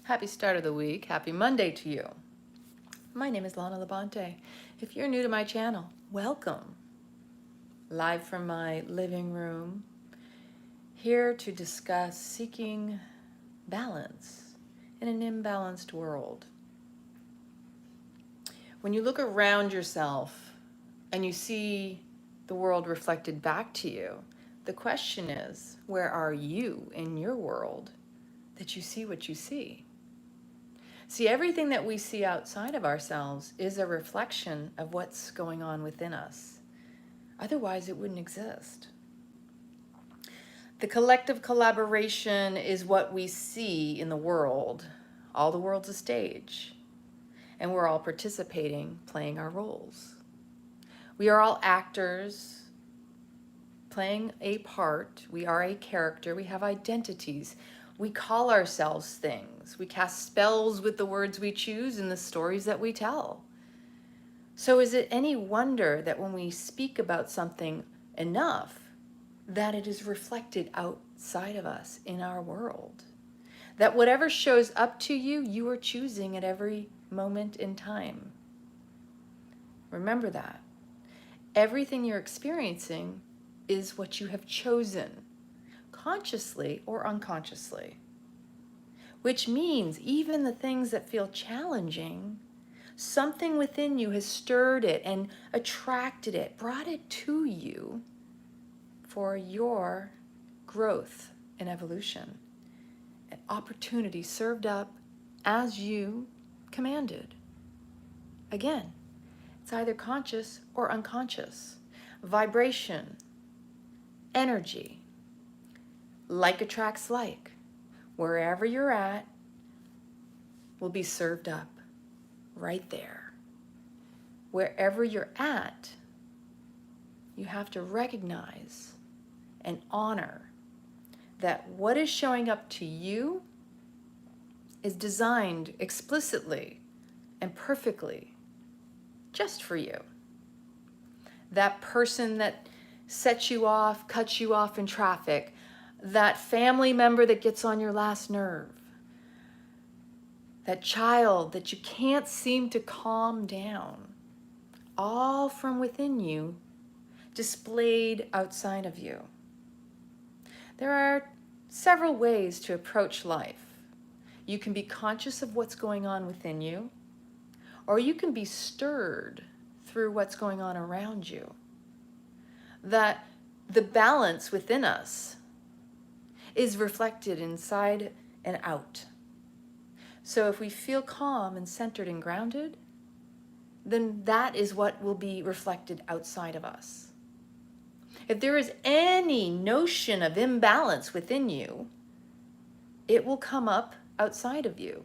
Happy start of the week. Happy Monday to you. My name is Lana Labonte. If you're new to my channel, welcome. Live from my living room, here to discuss seeking balance in an imbalanced world. When you look around yourself and you see the world reflected back to you, the question is, where are you in your world that you see what you see? See, everything that we see outside of ourselves is a reflection of what's going on within us. Otherwise, it wouldn't exist. The collective collaboration is what we see in the world. All the world's a stage, and we're all participating, playing our roles. We are all actors, playing a part. We are a character. We have identities. We call ourselves things. We cast spells with the words we choose and the stories that we tell. So is it any wonder that when we speak about something enough, that it is reflected outside of us in our world? That whatever shows up to you, you are choosing at every moment in time. Remember that. Everything you're experiencing is what you have chosen, consciously or unconsciously. Which means even the things that feel challenging, something within you has stirred it and attracted it, brought it to you for your growth and evolution. An opportunity served up as you commanded. Again, it's either conscious or unconscious. Vibration, energy, like attracts like. Wherever you're at will be served up right there. Wherever you're at, you have to recognize and honor that what is showing up to you is designed explicitly and perfectly just for you. That person that sets you off, cuts you off in traffic, that family member that gets on your last nerve, that child that you can't seem to calm down, all from within you, displayed outside of you. There are several ways to approach life. You can be conscious of what's going on within you, or you can be stirred through what's going on around you. That the balance within us is reflected inside and out. So if we feel calm and centered and grounded, then that is what will be reflected outside of us. If there is any notion of imbalance within you, it will come up outside of you.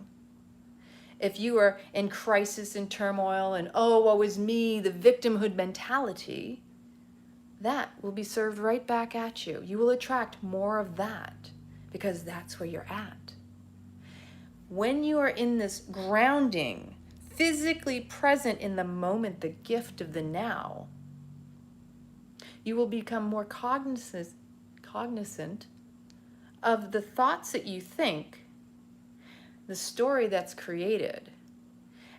If you are in crisis and turmoil and, oh, woe is me, the victimhood mentality, that will be served right back at you. You will attract more of that because that's where you're at. When you are in this grounding, physically present in the moment, the gift of the now, you will become more cognizant of the thoughts that you think, the story that's created,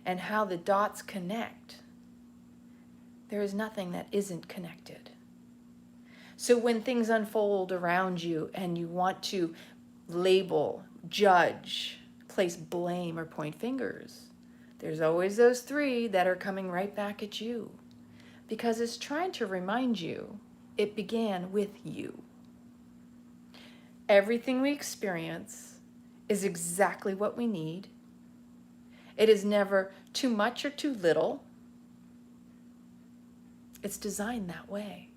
and how the dots connect. There is nothing that isn't connected. So when things unfold around you and you want to label, judge, place blame, or point fingers, there's always those three that are coming right back at you, because it's trying to remind you it began with you. Everything we experience is exactly what we need. It is never too much or too little. It's designed that way.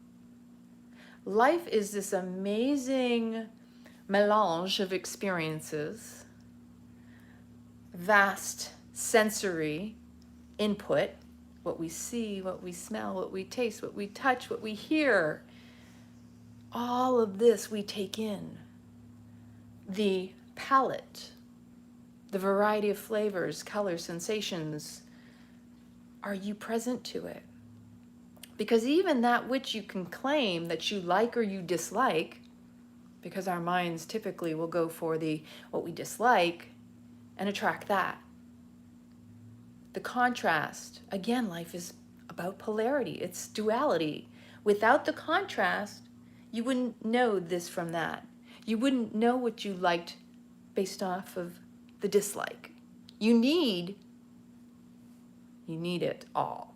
Life is this amazing melange of experiences, vast sensory input, what we see, what we smell, what we taste, what we touch, what we hear. All of this we take in. The palate, the variety of flavors, colors, sensations. Are you present to it? Because even that which you can claim that you like or you dislike, because our minds typically will go for what we dislike, and attract that. The contrast, again, life is about polarity. It's duality. Without the contrast, you wouldn't know this from that. You wouldn't know what you liked based off of the dislike. You need it all.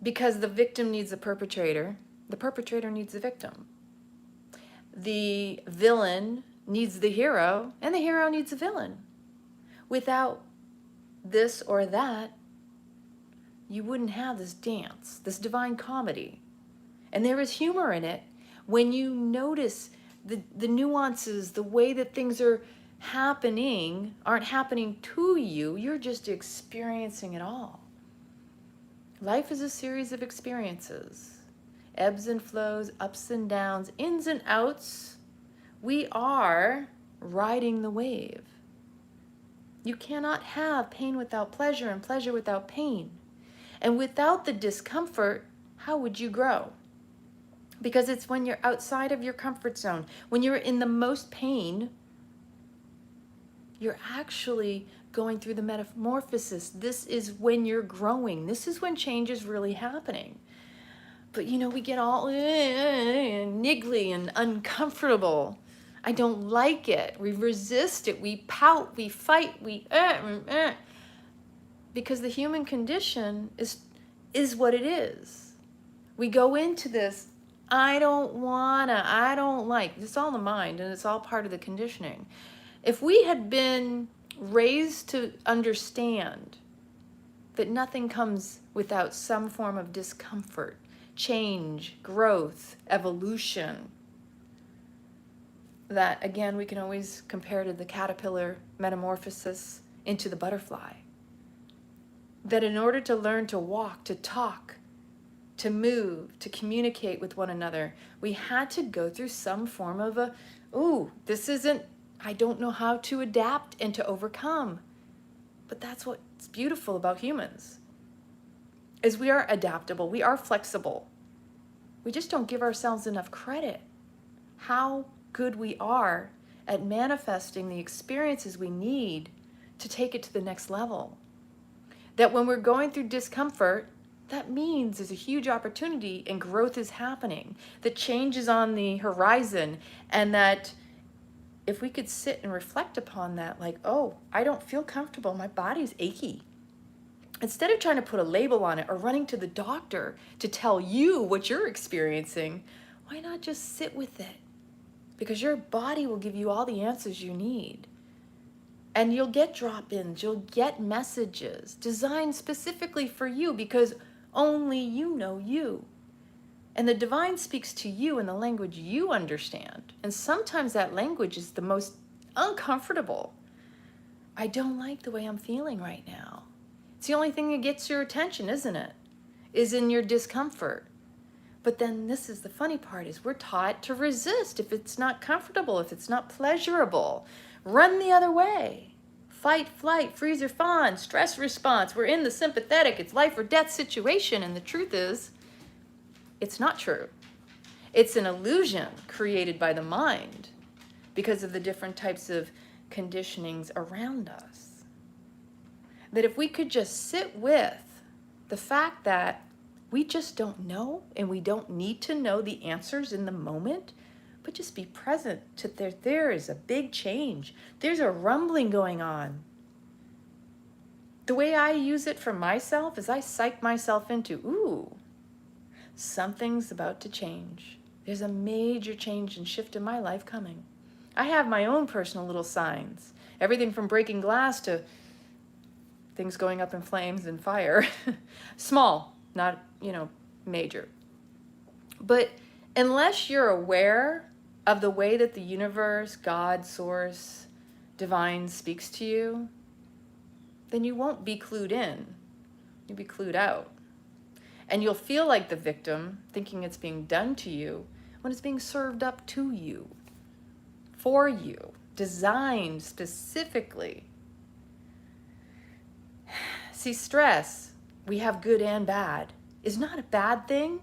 Because the victim needs the perpetrator needs the victim. The villain needs the hero, and the hero needs the villain. Without this or that, you wouldn't have this dance, this divine comedy. And there is humor in it when you notice the nuances, the way that things are happening, aren't happening to you, you're just experiencing it all. Life is a series of experiences, ebbs and flows, ups and downs, ins and outs. We are riding the wave. You cannot have pain without pleasure and pleasure without pain. And without the discomfort, how would you grow? Because it's when you're outside of your comfort zone, when you're in the most pain, you're actually going through the metamorphosis. This is when you're growing. This is when change is really happening. But you know, we get all niggly and uncomfortable. I don't like it. We resist it. We pout. We fight. Because the human condition is what it is. We go into this, I don't like. It's all the mind, and it's all part of the conditioning. If we had been raised to understand that nothing comes without some form of discomfort, change, growth, evolution, that again we can always compare to the caterpillar metamorphosis into the butterfly. That in order to learn to walk, to talk, to move, to communicate with one another, we had to go through some form of I don't know how to adapt and to overcome. But that's what's beautiful about humans, is we are adaptable, we are flexible. We just don't give ourselves enough credit. How good we are at manifesting the experiences we need to take it to the next level. That when we're going through discomfort, that means there's a huge opportunity and growth is happening. That change is on the horizon, and that if we could sit and reflect upon that, like, oh, I don't feel comfortable, my body's achy. Instead of trying to put a label on it or running to the doctor to tell you what you're experiencing, why not just sit with it? Because your body will give you all the answers you need. And you'll get drop-ins, you'll get messages designed specifically for you, because only you know you. And the divine speaks to you in the language you understand. And sometimes that language is the most uncomfortable. I don't like the way I'm feeling right now. It's the only thing that gets your attention, isn't it? Is in your discomfort. But then this is the funny part, is we're taught to resist if it's not comfortable, if it's not pleasurable. Run the other way. Fight, flight, freeze or fawn, stress response. We're in the sympathetic, it's life or death situation. And the truth is, it's not true. It's an illusion created by the mind because of the different types of conditionings around us. That if we could just sit with the fact that we just don't know, and we don't need to know the answers in the moment, but just be present to there is a big change. There's a rumbling going on. The way I use it for myself is I psych myself into, ooh, something's about to change. There's a major change and shift in my life coming. I have my own personal little signs. Everything from breaking glass to things going up in flames and fire. Small, not, major. But unless you're aware of the way that the universe, God, source, divine speaks to you, then you won't be clued in. You'll be clued out. And you'll feel like the victim, thinking it's being done to you, when it's being served up to you, for you, designed specifically. See, stress, we have good and bad, is not a bad thing,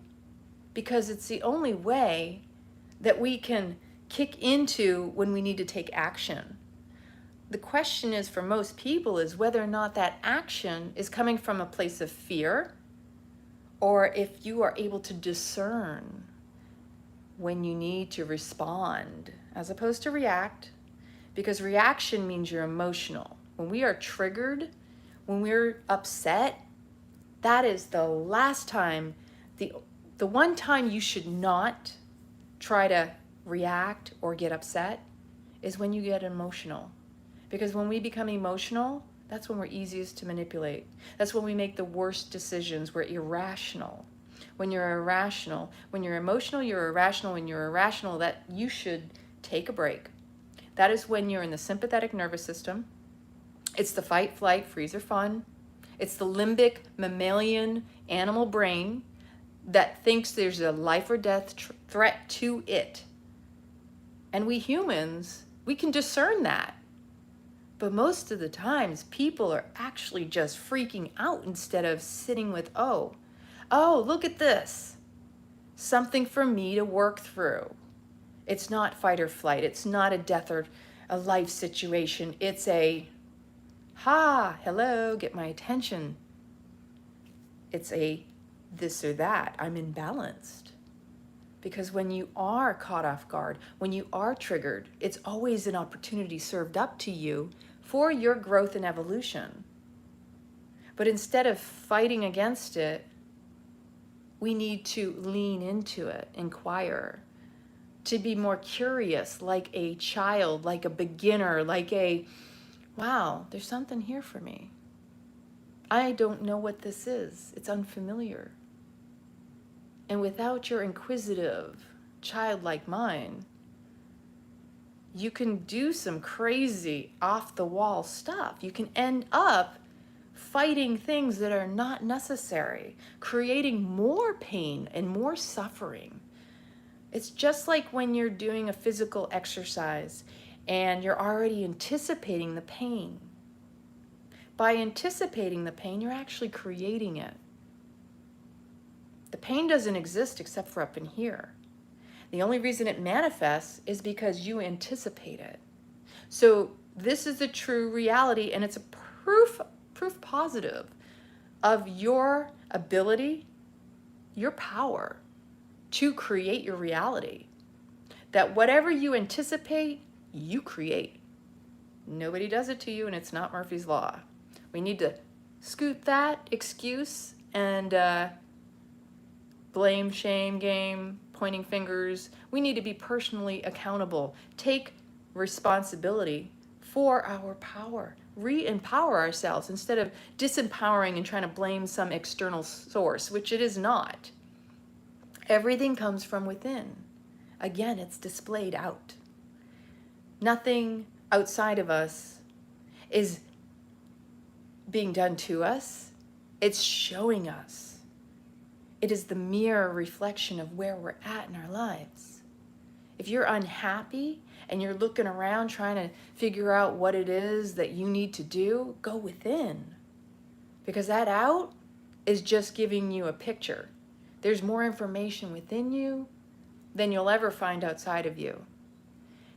because it's the only way that we can kick into when we need to take action. The question is for most people is whether or not that action is coming from a place of fear, or if you are able to discern when you need to respond as opposed to react, because reaction means you're emotional. When we are triggered, when we're upset, that is the last time, the one time you should not try to react or get upset is when you get emotional. Because when we become emotional, that's when we're easiest to manipulate. That's when we make the worst decisions. We're irrational. When you're irrational, when you're emotional, you're irrational. When you're irrational, that you should take a break. That is when you're in the sympathetic nervous system. It's the fight, flight, freeze, or fawn. It's the limbic mammalian animal brain that thinks there's a life or death threat to it. And we humans, we can discern that. But most of the times, people are actually just freaking out instead of sitting with, oh, look at this. Something for me to work through. It's not fight or flight. It's not a death or a life situation. It's a, hello, get my attention. It's a this or that. I'm imbalanced. Because when you are caught off guard, when you are triggered, it's always an opportunity served up to you for your growth and evolution. But instead of fighting against it, we need to lean into it, inquire, to be more curious, like a child, like a beginner, like a, wow, there's something here for me. I don't know what this is. It's unfamiliar. And without your inquisitive, childlike mind, you can do some crazy off-the-wall stuff. You can end up fighting things that are not necessary, creating more pain and more suffering. It's just like when you're doing a physical exercise and you're already anticipating the pain. By anticipating the pain, you're actually creating it. The pain doesn't exist except for up in here. The only reason it manifests is because you anticipate it. So this is the true reality, and it's a proof positive of your ability, your power to create your reality. That whatever you anticipate, you create. Nobody does it to you, and it's not Murphy's Law. We need to scoot that excuse and blame, shame game, pointing fingers. We need to be personally accountable. Take responsibility for our power. Re-empower ourselves instead of disempowering and trying to blame some external source, which it is not. Everything comes from within. Again, it's displayed out. Nothing outside of us is being done to us. It's showing us. It is the mirror reflection of where we're at in our lives. If you're unhappy and you're looking around trying to figure out what it is that you need to do, go within. Because that out is just giving you a picture. There's more information within you than you'll ever find outside of you.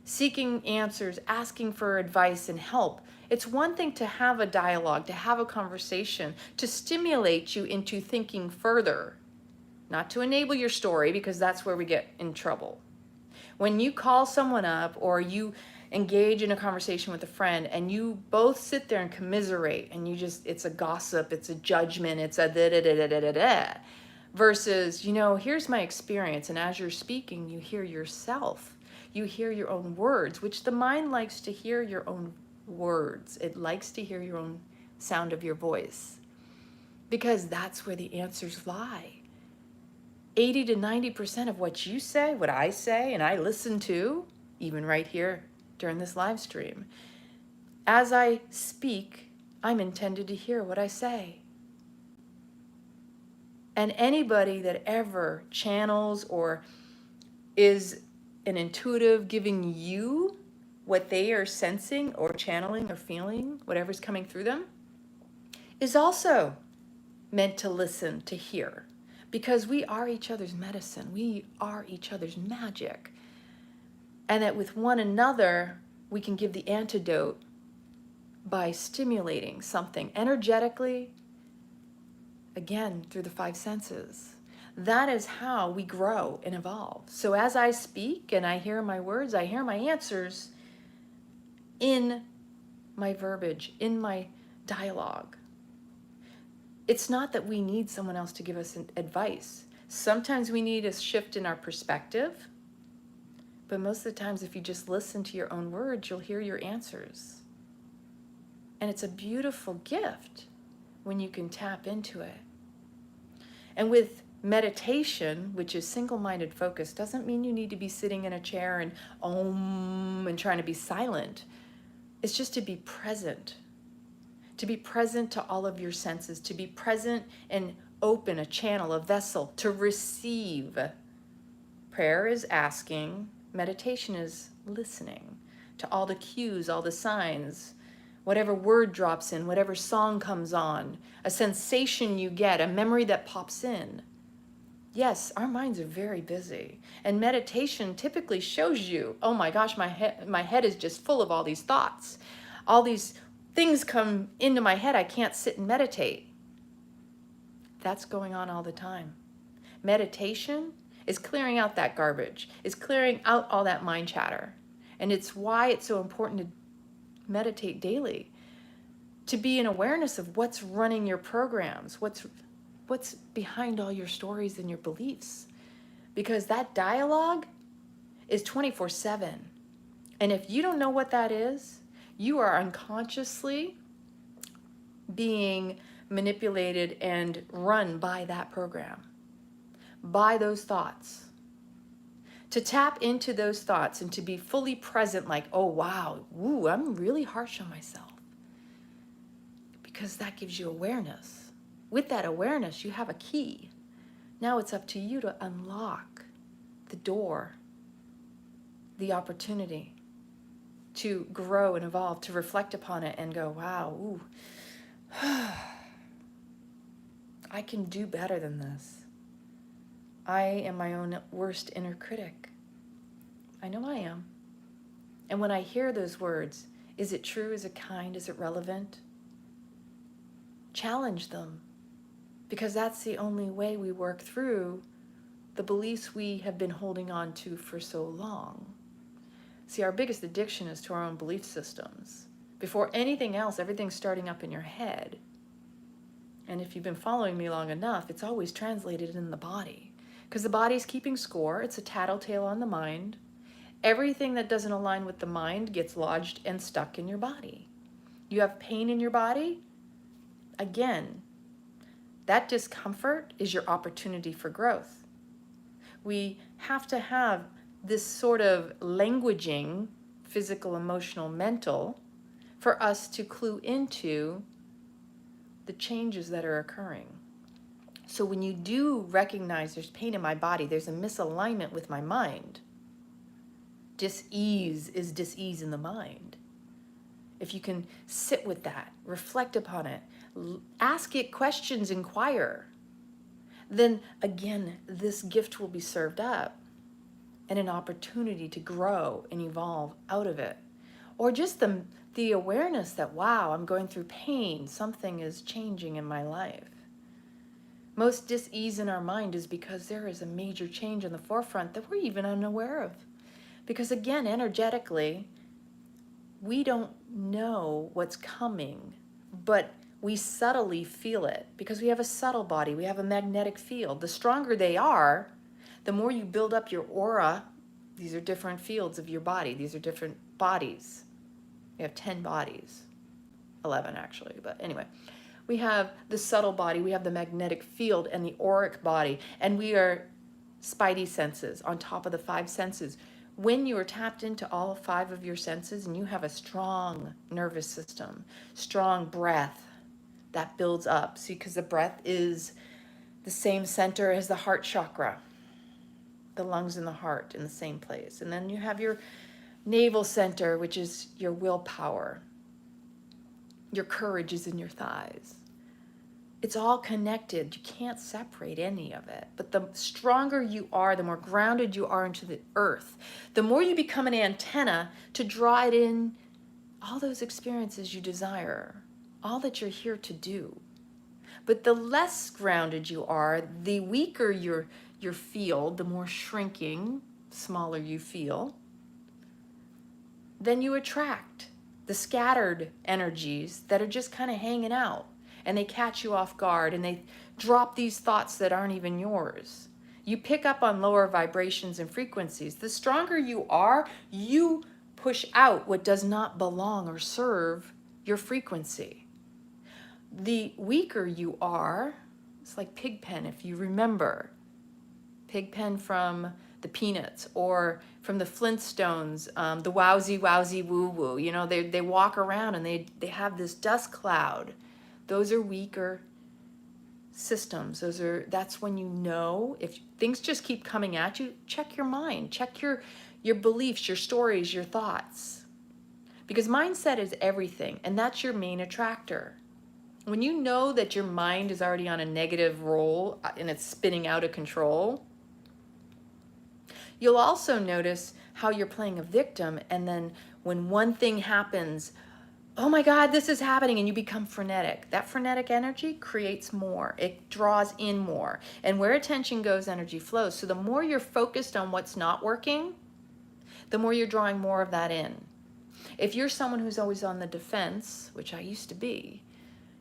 Seeking answers, asking for advice and help. It's one thing to have a dialogue, to have a conversation, to stimulate you into thinking further. Not to enable your story, because that's where we get in trouble. When you call someone up or you engage in a conversation with a friend and you both sit there and commiserate and you just, it's a gossip, it's a judgment, it's a da-da-da-da-da-da, versus, here's my experience, and as you're speaking, you hear yourself. You hear your own words, which the mind likes to hear your own words. It likes to hear your own sound of your voice, because that's where the answers lie. 80 to 90% of what you say, what I say, and I listen to, even right here during this live stream, as I speak, I'm intended to hear what I say. And anybody that ever channels or is an intuitive giving you what they are sensing or channeling or feeling, whatever's coming through them, is also meant to listen, to hear. Because we are each other's medicine. We are each other's magic. And that with one another, we can give the antidote by stimulating something energetically, again, through the five senses. That is how we grow and evolve. So as I speak and I hear my words, I hear my answers in my verbiage, in my dialogue. It's not that we need someone else to give us advice. Sometimes we need a shift in our perspective, but most of the times if you just listen to your own words, you'll hear your answers. And it's a beautiful gift when you can tap into it. And with meditation, which is single-minded focus, doesn't mean you need to be sitting in a chair and om and trying to be silent. It's just to be present to all of your senses, to be present and open a channel, a vessel to receive. Prayer is asking, meditation is listening to all the cues, all the signs, whatever word drops in, whatever song comes on, a sensation you get, a memory that pops in. Yes, our minds are very busy. And meditation typically shows you, oh my gosh, my head is just full of all these thoughts. All these things come into my head. I can't sit and meditate. That's going on all the time. Meditation is clearing out that garbage, is clearing out all that mind chatter. And it's why it's so important to meditate daily, to be in awareness of what's running your programs, what's behind all your stories and your beliefs. Because that dialogue is 24/7. And if you don't know what that is, you are unconsciously being manipulated and run by that program, by those thoughts. To tap into those thoughts and to be fully present, like, oh wow, ooh, I'm really harsh on myself. Because that gives you awareness. With that awareness, you have a key. Now it's up to you to unlock the door, the opportunity to grow and evolve, to reflect upon it and go, wow, ooh, I can do better than this. I am my own worst inner critic. I know I am. And when I hear those words, is it true? Is it kind? Is it relevant? Challenge them, because that's the only way we work through the beliefs we have been holding on to for so long. See, our biggest addiction is to our own belief systems. Before anything else, everything's starting up in your head. And if you've been following me long enough, it's always translated in the body. Because the body's keeping score. It's a tattletale on the mind. Everything that doesn't align with the mind gets lodged and stuck in your body. You have pain in your body? Again, that discomfort is your opportunity for growth. We have to have this sort of languaging, physical, emotional, mental, for us to clue into the changes that are occurring. So when you do recognize there's pain in my body, there's a misalignment with my mind. Dis-ease is dis-ease in the mind. If you can sit with that, reflect upon it, ask it questions, inquire, then again, this gift will be served up and an opportunity to grow and evolve out of it. Or just the awareness that, wow, I'm going through pain, something is changing in my life. Most dis-ease in our mind is because there is a major change in the forefront that we're even unaware of. Because again, energetically, we don't know what's coming, but we subtly feel it because we have a subtle body, we have a magnetic field. The stronger they are, the more you build up your aura. These are different fields of your body. These are different bodies. We have 10 bodies, 11 actually, but anyway. We have the subtle body, we have the magnetic field and the auric body, and we are spidey senses on top of the 5 senses. When you are tapped into all 5 of your senses and you have a strong nervous system, strong breath, that builds up. See, because the breath is the same center as the heart chakra, the lungs and the heart in the same place. And then you have your navel center, which is your willpower. Your courage is in your thighs. It's all connected. You can't separate any of it. But the stronger you are, the more grounded you are into the earth, the more you become an antenna to draw it in all those experiences you desire, all that you're here to do. But the less grounded you are, the weaker your field, the more shrinking, smaller you feel, then you attract the scattered energies that are just kind of hanging out, and they catch you off guard, and they drop these thoughts that aren't even yours. You pick up on lower vibrations and frequencies. The stronger you are, you push out what does not belong or serve your frequency. The weaker you are, it's like Pigpen, if you remember. Pigpen from the Peanuts, or from the Flintstones, the 𝑦𝒍𝒄𝒉𝒆𝒎𝒊𝒏𝒈. You know, they walk around and they have this dust cloud. Those are weaker systems. That's when you know, if things just keep coming at you, check your mind, check your beliefs, your stories, your thoughts. Because mindset is everything, and that's your main attractor. When you know that your mind is already on a negative roll and it's spinning out of control, you'll also notice how you're playing a victim, and then when one thing happens, oh my God, this is happening, and you become frenetic. That frenetic energy creates more. It draws in more. And where attention goes, energy flows. So the more you're focused on what's not working, the more you're drawing more of that in. If you're someone who's always on the defense, which I used to be,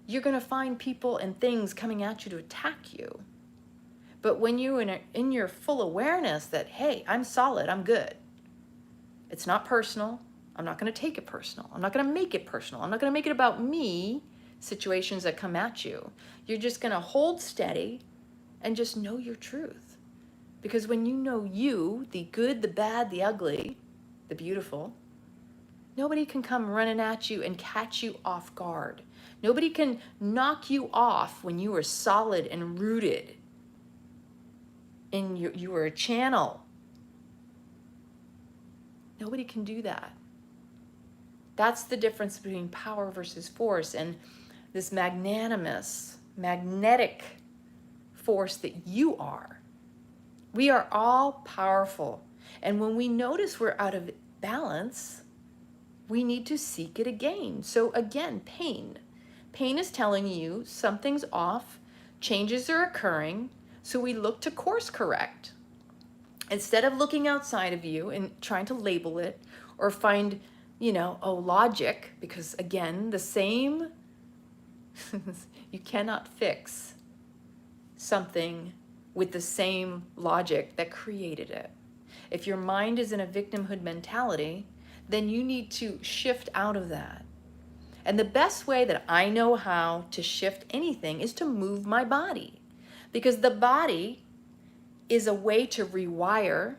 you're going to find people and things coming at you to attack you. But when you're in your full awareness that, hey, I'm solid, I'm good. It's not personal. I'm not going to take it personal. I'm not going to make it personal. I'm not going to make it about me, situations that come at you. You're just going to hold steady and just know your truth. Because when you know you, the good, the bad, the ugly, the beautiful, nobody can come running at you and catch you off guard. Nobody can knock you off when you are solid and rooted in you are a channel. Nobody can do that. That's the difference between power versus force, and this magnanimous, magnetic force that you are. We are all powerful. And when we notice we're out of balance, we need to seek it again. So again, pain. Pain is telling you something's off, changes are occurring, so we look to course correct. Instead of looking outside of you and trying to label it or find, logic, because again, the same, you cannot fix something with the same logic that created it. If your mind is in a victimhood mentality, then you need to shift out of that. And the best way that I know how to shift anything is to move my body. Because the body is a way to rewire,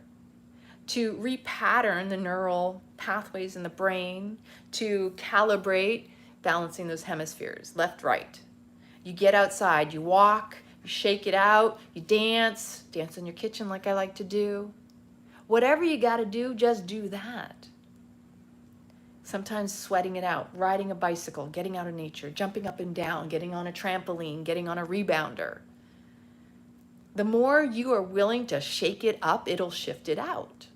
to repattern the neural pathways in the brain, to calibrate balancing those hemispheres, left, right. You get outside, you walk, you shake it out, you dance in your kitchen like I like to do. Whatever you got to do, just do that. Sometimes sweating it out, riding a bicycle, getting out of nature, jumping up and down, getting on a trampoline, getting on a rebounder. The more you are willing to shake it up, it'll shift it out.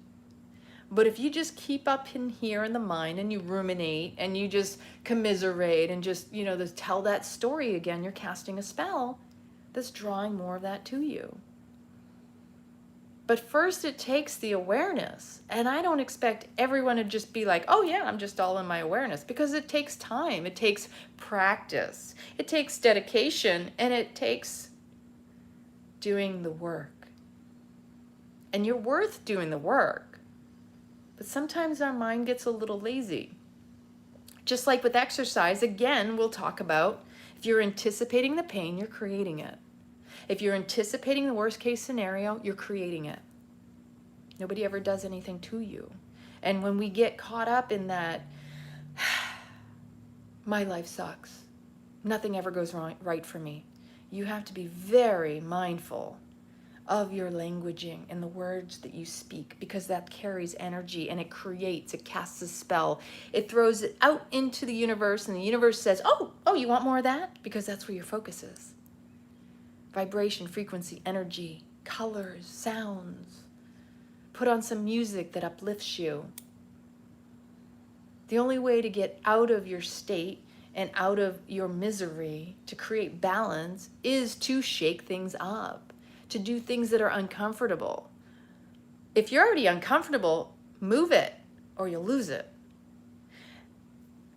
But if you just keep up in here in the mind and you ruminate and you just commiserate and just, tell that story again, you're casting a spell that's drawing more of that to you. But first it takes the awareness. And I don't expect everyone to just be like, oh yeah, I'm just all in my awareness, because it takes time. It takes practice. It takes dedication, and it takes doing the work. And you're worth doing the work. But sometimes our mind gets a little lazy. Just like with exercise, again, we'll talk about if you're anticipating the pain, you're creating it. If you're anticipating the worst case scenario, you're creating it. Nobody ever does anything to you. And when we get caught up in that, my life sucks, nothing ever goes right for me, you have to be very mindful of your languaging and the words that you speak, because that carries energy and it creates, it casts a spell. It throws it out into the universe, and the universe says, oh, you want more of that? Because that's where your focus is. vibration, frequency, energy, colors, sounds. Put on some music that uplifts you. The only way to get out of your state and out of your misery, to create balance, is to shake things up, to do things that are uncomfortable. If you're already uncomfortable, move it or you'll lose it.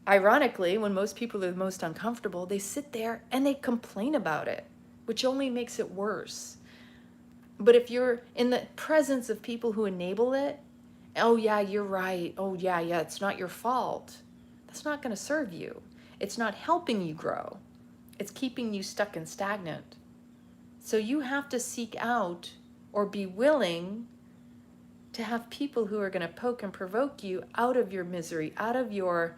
Ironically, when most people are the most uncomfortable, they sit there and they complain about it, which only makes it worse. But if you're in the presence of people who enable it, oh yeah, you're right, oh yeah, it's not your fault, that's not going to serve you. It's not helping you grow. It's keeping you stuck and stagnant. So you have to seek out or be willing to have people who are going to poke and provoke you out of your misery, out of your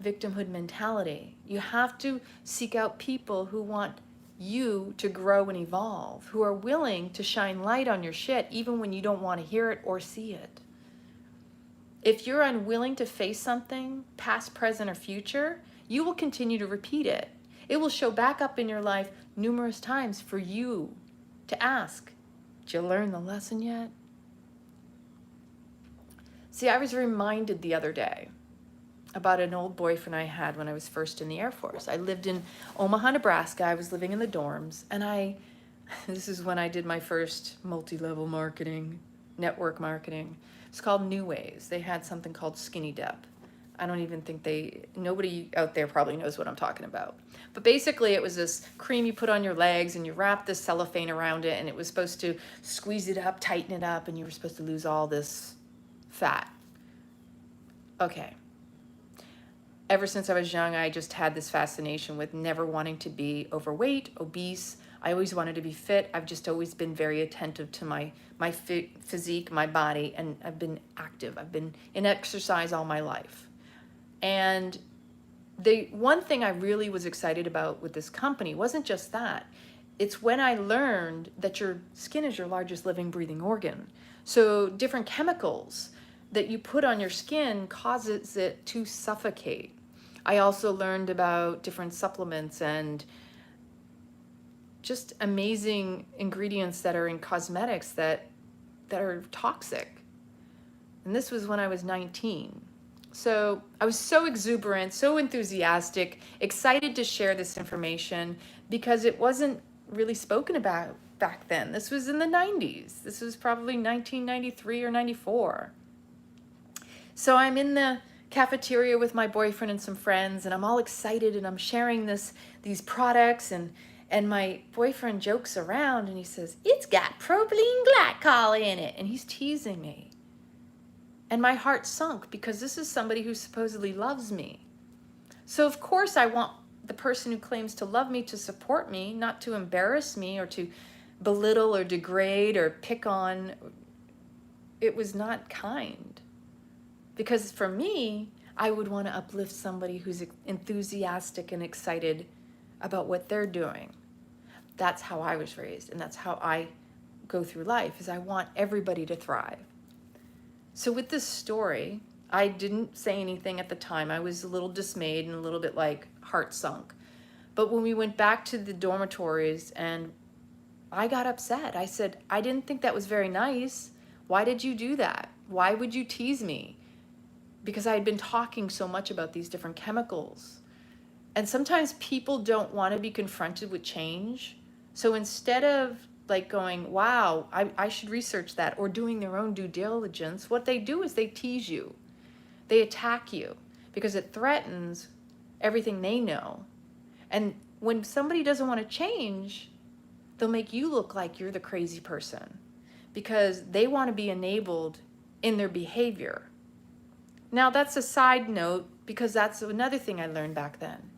victimhood mentality. You have to seek out people who want you to grow and evolve, who are willing to shine light on your shit even when you don't want to hear it or see it. If you're unwilling to face something, past, present, or future, you will continue to repeat it. It will show back up in your life numerous times for you to ask, did you learn the lesson yet? See, I was reminded the other day about an old boyfriend I had when I was first in the Air Force. I lived in Omaha, Nebraska. I was living in the dorms, and this is when I did my first multi-level marketing, network marketing. It's called New Ways. They had something called Skinny Dep. I don't even think nobody out there probably knows what I'm talking about. But basically it was this cream you put on your legs and you wrapped this cellophane around it, and it was supposed to squeeze it up, tighten it up, and you were supposed to lose all this fat. Okay. Ever since I was young, I just had this fascination with never wanting to be overweight, obese. I always wanted to be fit. I've just always been very attentive to my physique, my body, and I've been active. I've been in exercise all my life. And the one thing I really was excited about with this company wasn't just that. It's when I learned that your skin is your largest living, breathing organ. So different chemicals that you put on your skin causes it to suffocate. I also learned about different supplements and just amazing ingredients that are in cosmetics that are toxic. And this was when I was 19. So I was so exuberant, so enthusiastic, excited to share this information because it wasn't really spoken about back then. This was in the 90s. This was probably 1993 or 94. So I'm in the cafeteria with my boyfriend and some friends, and I'm all excited, and I'm sharing these products, and my boyfriend jokes around and he says, "It's got propylene glycol in it," and he's teasing me. And my heart sunk because this is somebody who supposedly loves me. So of course I want the person who claims to love me to support me, not to embarrass me or to belittle or degrade or pick on. It was not kind. Because for me, I would want to uplift somebody who's enthusiastic and excited about what they're doing. That's how I was raised, and that's how I go through life, is I want everybody to thrive. So with this story, I didn't say anything at the time. I was a little dismayed and a little bit like heart sunk. But when we went back to the dormitories, and I got upset. I said, "I didn't think that was very nice. Why did you do that? Why would you tease me?" Because I had been talking so much about these different chemicals. And sometimes people don't want to be confronted with change. So instead of like going, "Wow, I should research that," or doing their own due diligence, what they do is they tease you. They attack you because it threatens everything they know. And when somebody doesn't want to change, they'll make you look like you're the crazy person because they want to be enabled in their behavior. Now that's a side note, because that's another thing I learned back then,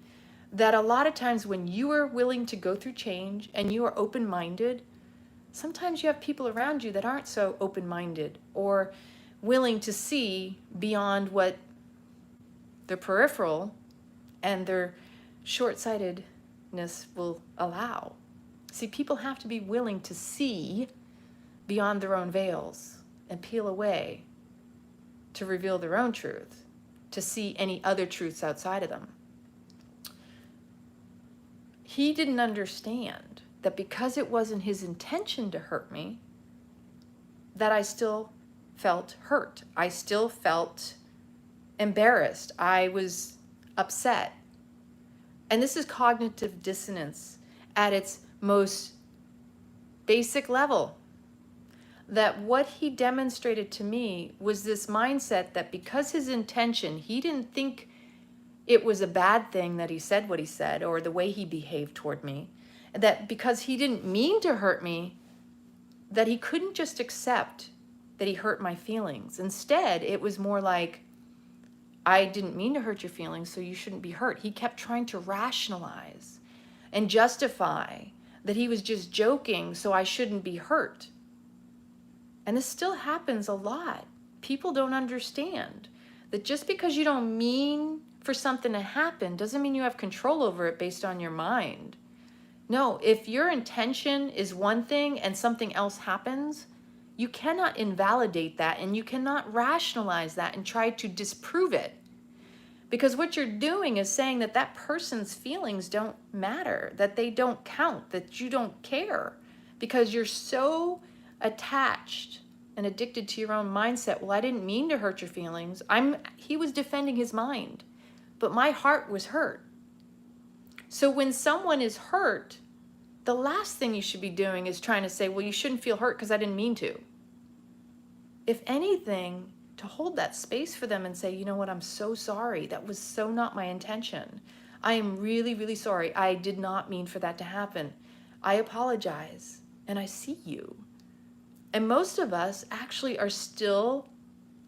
that a lot of times when you are willing to go through change and you are open-minded, sometimes you have people around you that aren't so open-minded or willing to see beyond what their peripheral and their short-sightedness will allow. See, people have to be willing to see beyond their own veils and peel away to reveal their own truth, to see any other truths outside of them. He didn't understand that because it wasn't his intention to hurt me, that I still felt hurt. I still felt embarrassed. I was upset. And this is cognitive dissonance at its most basic level. That what he demonstrated to me was this mindset that because his intention, he didn't think it was a bad thing that he said what he said or the way he behaved toward me. That because he didn't mean to hurt me, that he couldn't just accept that he hurt my feelings. Instead, it was more like, I didn't mean to hurt your feelings, so you shouldn't be hurt. He kept trying to rationalize and justify that he was just joking, so I shouldn't be hurt. And this still happens a lot. People don't understand that just because you don't mean for something to happen doesn't mean you have control over it based on your mind. No, if your intention is one thing and something else happens, you cannot invalidate that and you cannot rationalize that and try to disprove it. Because what you're doing is saying that that person's feelings don't matter, that they don't count, that you don't care, because you're so attached and addicted to your own mindset. Well, I didn't mean to hurt your feelings. He was defending his mind, but my heart was hurt. So when someone is hurt, the last thing you should be doing is trying to say, well, you shouldn't feel hurt because I didn't mean to. If anything, to hold that space for them and say, you know what, I'm so sorry. That was so not my intention. I am really, really sorry. I did not mean for that to happen. I apologize and I see you. And most of us actually are still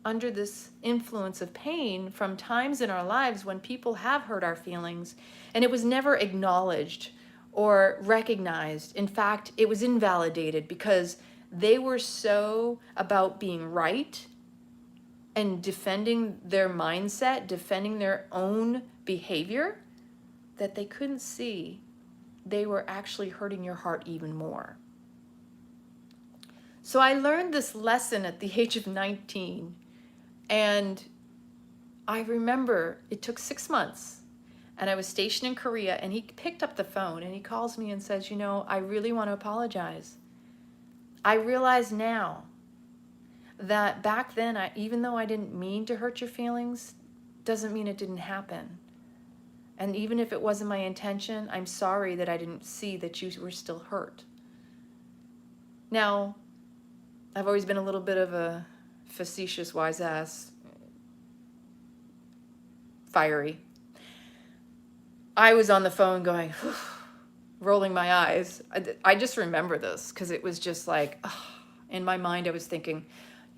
under this influence of pain from times in our lives when people have hurt our feelings and it was never acknowledged or recognized. In fact, it was invalidated because they were so about being right and defending their mindset, defending their own behavior, that they couldn't see they were actually hurting your heart even more. So I learned this lesson at the age of 19, and I remember it took 6 months, and I was stationed in Korea, and he picked up the phone, and he calls me and says, you know, I really want to apologize. I realize now that back then, even though I didn't mean to hurt your feelings, doesn't mean it didn't happen. And even if it wasn't my intention, I'm sorry that I didn't see that you were still hurt. Now, I've always been a little bit of a facetious wise ass, fiery. I was on the phone going, rolling my eyes. I just remember this because it was just like, in my mind I was thinking,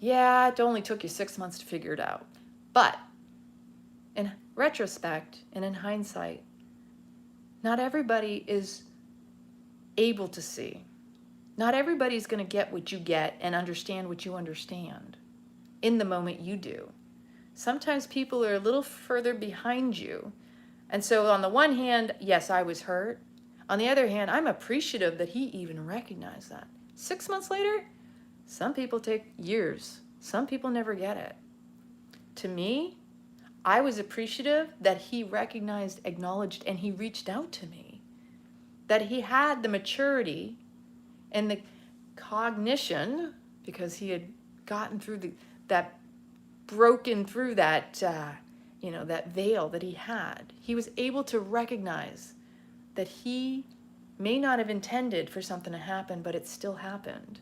yeah, it only took you 6 months to figure it out. But in retrospect and in hindsight, not everybody is able to see. Not everybody's going to get what you get and understand what you understand in the moment you do. Sometimes people are a little further behind you. And so on the one hand, yes, I was hurt. On the other hand, I'm appreciative that he even recognized that. 6 months later, some people take years. Some people never get it. To me, I was appreciative that he recognized, acknowledged, and he reached out to me. That he had the maturity and the cognition, because he had gotten through broken through that, that veil that he had. He was able to recognize that he may not have intended for something to happen, but it still happened.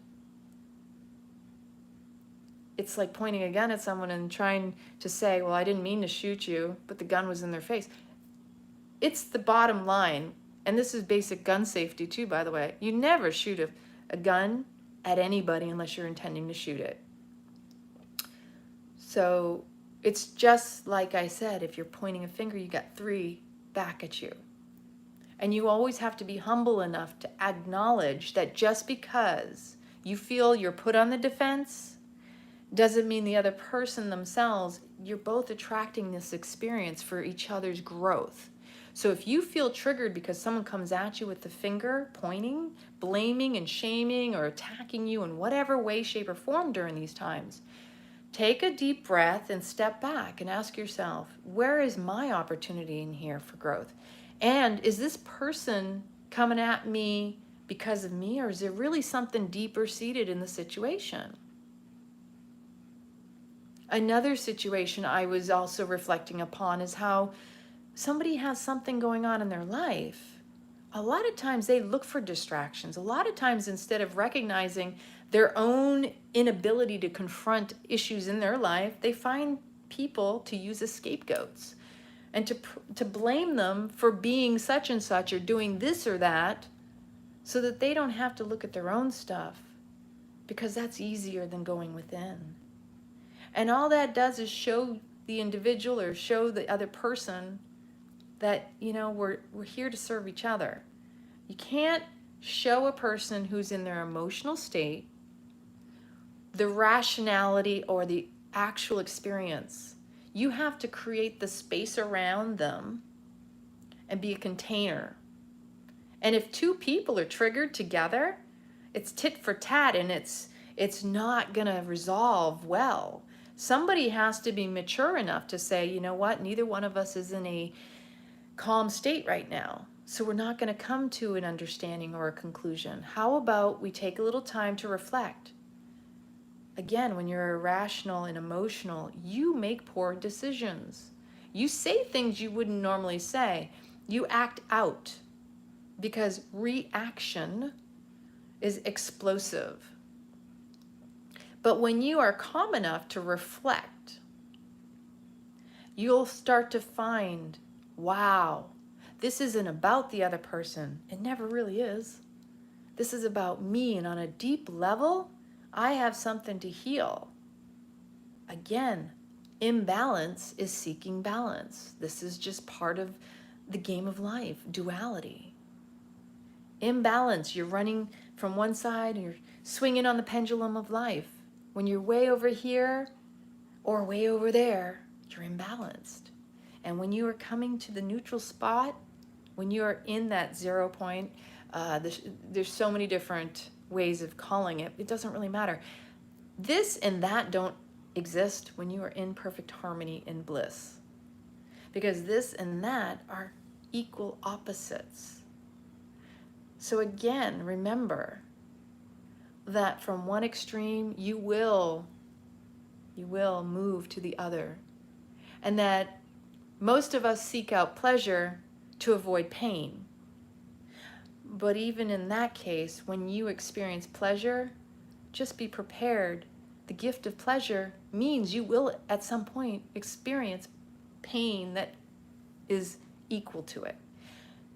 It's like pointing a gun at someone and trying to say, well, I didn't mean to shoot you, but the gun was in their face. It's the bottom line. And this is basic gun safety too, by the way. You never shoot a gun at anybody unless you're intending to shoot it. So it's just like I said, if you're pointing a finger, you got 3 back at you. And you always have to be humble enough to acknowledge that just because you feel you're put on the defense doesn't mean the other person themselves, you're both attracting this experience for each other's growth. So if you feel triggered because someone comes at you with the finger pointing, blaming and shaming or attacking you in whatever way, shape, or form during these times, take a deep breath and step back and ask yourself, where is my opportunity in here for growth? And is this person coming at me because of me, or is there really something deeper seated in the situation? Another situation I was also reflecting upon is how somebody has something going on in their life. A lot of times they look for distractions. A lot of times, instead of recognizing their own inability to confront issues in their life, they find people to use as scapegoats and to blame them for being such and such or doing this or that, so that they don't have to look at their own stuff, because that's easier than going within. And all that does is show the individual or show the other person that, you know, we're here to serve each other. You can't show a person who's in their emotional state the rationality or the actual experience. You have to create the space around them and be a container. And if two people are triggered together, it's tit for tat, and it's not gonna resolve well. Somebody has to be mature enough to say, you know what, neither one of us is in a calm state right now, so we're not gonna come to an understanding or a conclusion. How about we take a little time to reflect? Again, when you're irrational and emotional, you make poor decisions. You say things you wouldn't normally say. You act out, because reaction is explosive. But when you are calm enough to reflect, you'll start to find, wow, this isn't about the other person. It never really is. This is about me, and on a deep level, I have something to heal. Again, imbalance is seeking balance. This is just part of the game of life, duality. Imbalance, you're running from one side, you're swinging on the pendulum of life. When you're way over here or way over there, you're imbalanced. And when you are coming to the neutral spot, when you are in that 0 point, there's so many different ways of calling it. It doesn't really matter. This and that don't exist when you are in perfect harmony and bliss, because this and that are equal opposites. So again, remember that from one extreme you will move to the other, and that most of us seek out pleasure to avoid pain. But even in that case, when you experience pleasure, just be prepared. The gift of pleasure means you will at some point experience pain that is equal to it.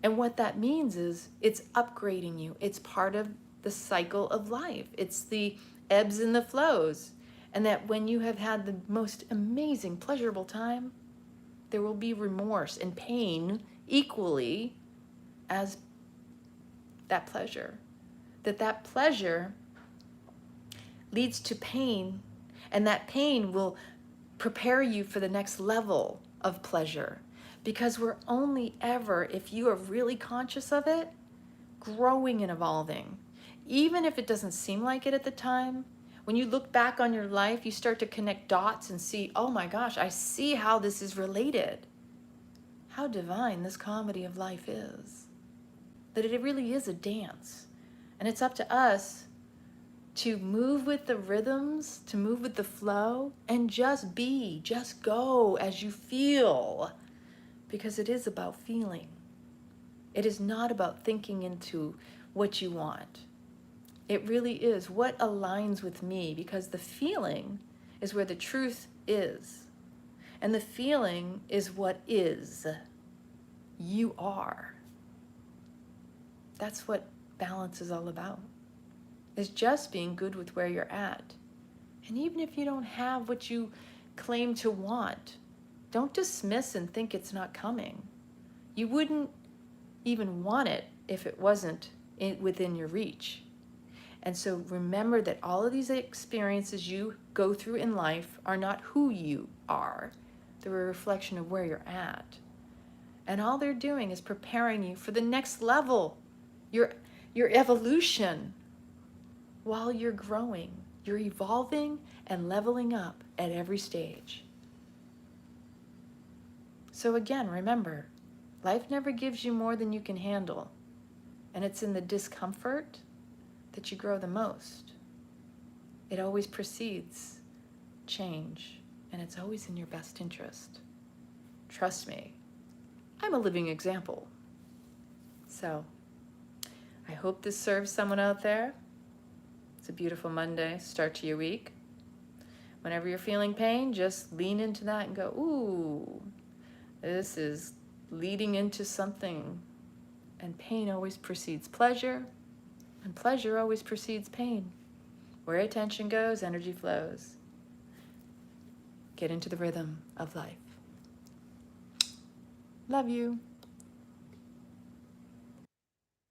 And what that means is it's upgrading you. It's part of the cycle of life. It's the ebbs and the flows. And that when you have had the most amazing, pleasurable time, there will be remorse and pain equally as that pleasure. That pleasure leads to pain, and that pain will prepare you for the next level of pleasure. Because we're only ever, if you are really conscious of it, growing and evolving. Even if it doesn't seem like it at the time, when you look back on your life, you start to connect dots and see, oh my gosh, I see how this is related. How divine this comedy of life is. That it really is a dance. And it's up to us to move with the rhythms, to move with the flow, and just be, just go as you feel. Because it is about feeling. It is not about thinking into what you want. It really is what aligns with me, because the feeling is where the truth is. And the feeling is what is. You are. That's what balance is all about. Is just being good with where you're at. And even if you don't have what you claim to want, don't dismiss and think it's not coming. You wouldn't even want it if it wasn't within your reach. And so remember that all of these experiences you go through in life are not who you are. They're a reflection of where you're at. And all they're doing is preparing you for the next level, your evolution. While you're growing, you're evolving and leveling up at every stage. So again, remember, life never gives you more than you can handle. And it's in the discomfort that you grow the most. It always precedes change, and it's always in your best interest. Trust me, I'm a living example. So, I hope this serves someone out there. It's a beautiful Monday, start to your week. Whenever you're feeling pain, just lean into that and go, ooh, this is leading into something. And pain always precedes pleasure, and pleasure always precedes pain. Where attention goes, energy flows. Get into the rhythm of life. Love you.